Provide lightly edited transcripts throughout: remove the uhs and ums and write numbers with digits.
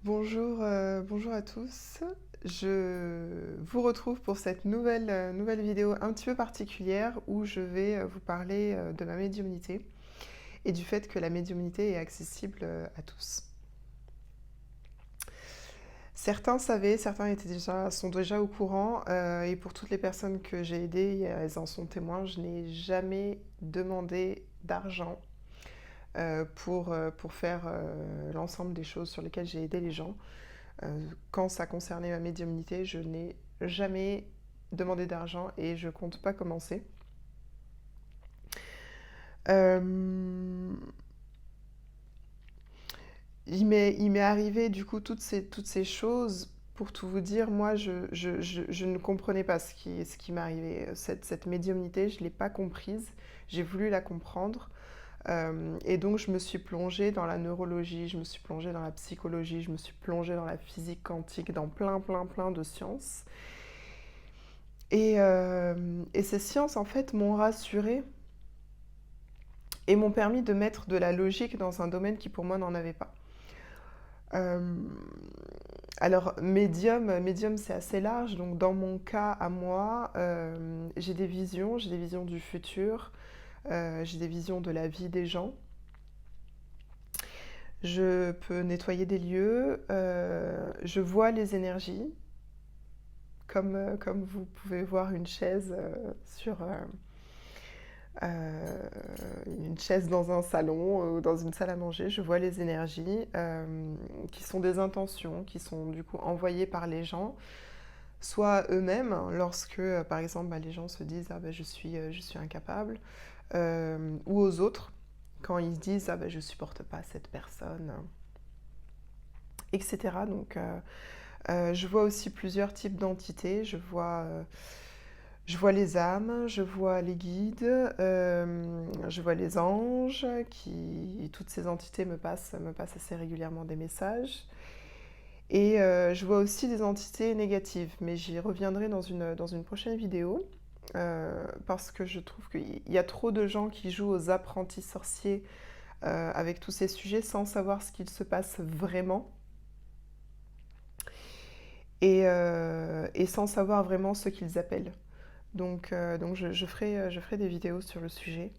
Bonjour à tous. Je vous retrouve pour cette nouvelle vidéo un petit peu particulière où je vais vous parler de ma médiumnité et du fait que la médiumnité est accessible à tous. Certains savaient, sont déjà au courant et pour toutes les personnes que j'ai aidées, elles en sont témoins, je n'ai jamais demandé d'argent pour faire l'ensemble des choses sur lesquelles j'ai aidé les gens. Quand ça concernait ma médiumnité, je n'ai jamais demandé d'argent et je compte pas commencer. Euh, il m'est arrivé du coup toutes ces choses. Pour tout vous dire, moi je ne comprenais pas ce qui m'arrivait. Cette médiumnité, je ne l'ai pas comprise. J'ai voulu la comprendre. Et donc je me suis plongée dans la neurologie, je me suis plongée dans la psychologie, je me suis plongée dans la physique quantique, dans plein de sciences. Et ces sciences, en fait, m'ont rassurée et m'ont permis de mettre de la logique dans un domaine qui, pour moi, n'en avait pas. Euh, alors, médium c'est assez large. Donc, dans mon cas, à moi, j'ai des visions du futur, j'ai des visions de la vie des gens. Je peux nettoyer des lieux, je vois les énergies, comme vous pouvez voir une chaise une chaise dans un salon ou dans une salle à manger, je vois les énergies qui sont des intentions, qui sont du coup envoyées par les gens, soit eux-mêmes, lorsque par exemple les gens se disent ah, ben, je suis incapable, ou aux autres, quand ils se disent ah, ben, je supporte pas cette personne, etc. Donc je vois aussi plusieurs types d'entités, je vois les âmes, je vois les guides, je vois les anges, toutes ces entités me passent assez régulièrement des messages. Et je vois aussi des entités négatives, mais j'y reviendrai dans une prochaine vidéo, parce que je trouve qu'il y a trop de gens qui jouent aux apprentis sorciers avec tous ces sujets sans savoir ce qu'il se passe vraiment et sans savoir vraiment ce qu'ils appellent. Donc je ferai des vidéos sur le sujet.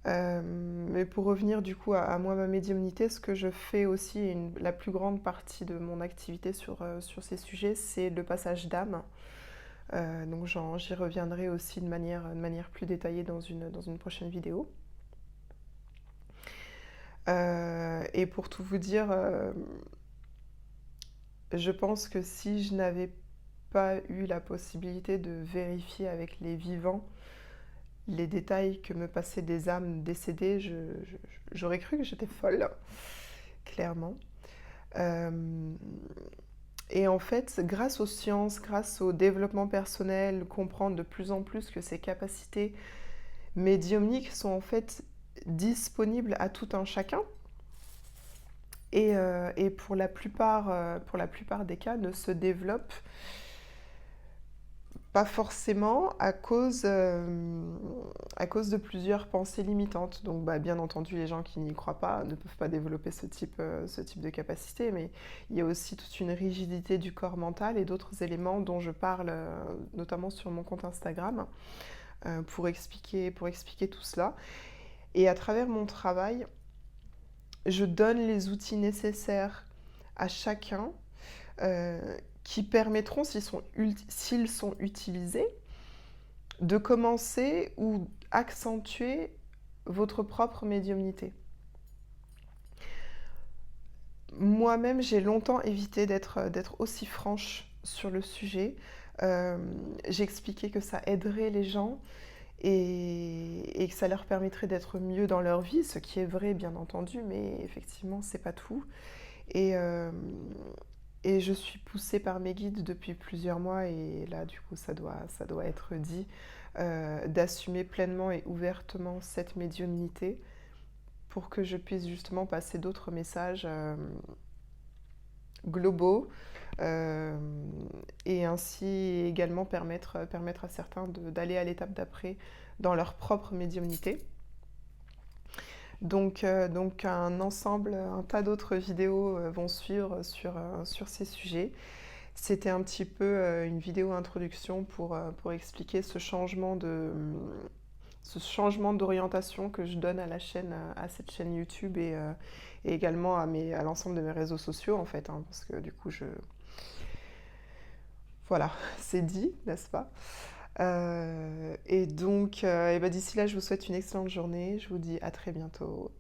Mais pour revenir du coup à moi, ma médiumnité, ce que je fais aussi, la plus grande partie de mon activité sur ces sujets, c'est le passage d'âme. Donc j'y reviendrai aussi de manière plus détaillée dans une prochaine vidéo. Et pour tout vous dire, je pense que si je n'avais pas eu la possibilité de vérifier avec les vivants les détails que me passaient des âmes décédées, j'aurais cru que j'étais folle, clairement. Euh, et en fait, grâce aux sciences, grâce au développement personnel, comprendre de plus en plus que ces capacités médiumniques sont en fait disponibles à tout un chacun. Et pour pour la plupart des cas, ne se développent pas forcément à cause de plusieurs pensées limitantes. Donc, bah, bien entendu, les gens qui n'y croient pas ne peuvent pas développer ce type de capacité, mais il y a aussi toute une rigidité du corps mental et d'autres éléments dont je parle notamment sur mon compte Instagram pour expliquer tout cela. Et à travers mon travail, je donne les outils nécessaires à chacun qui permettront, s'ils sont utilisés, de commencer ou accentuer votre propre médiumnité. Moi-même, j'ai longtemps évité d'être aussi franche sur le sujet. J'ai expliqué que ça aiderait les gens et que ça leur permettrait d'être mieux dans leur vie, ce qui est vrai bien entendu, mais effectivement, c'est pas tout. Et, euh, et je suis poussée par mes guides depuis plusieurs mois, et là, du coup, ça doit être dit, d'assumer pleinement et ouvertement cette médiumnité pour que je puisse justement passer d'autres messages globaux euh, et ainsi également permettre à certains d'aller à l'étape d'après dans leur propre médiumnité. Donc un ensemble, un tas d'autres vidéos vont suivre sur ces sujets. C'était un petit peu une vidéo introduction pour expliquer ce changement d'orientation que je donne à la chaîne, à cette chaîne YouTube et également à l'ensemble de mes réseaux sociaux en fait, hein, parce que du coup voilà, c'est dit, n'est-ce pas? Et donc, et ben d'ici là, je vous souhaite une excellente journée. Je vous dis à très bientôt.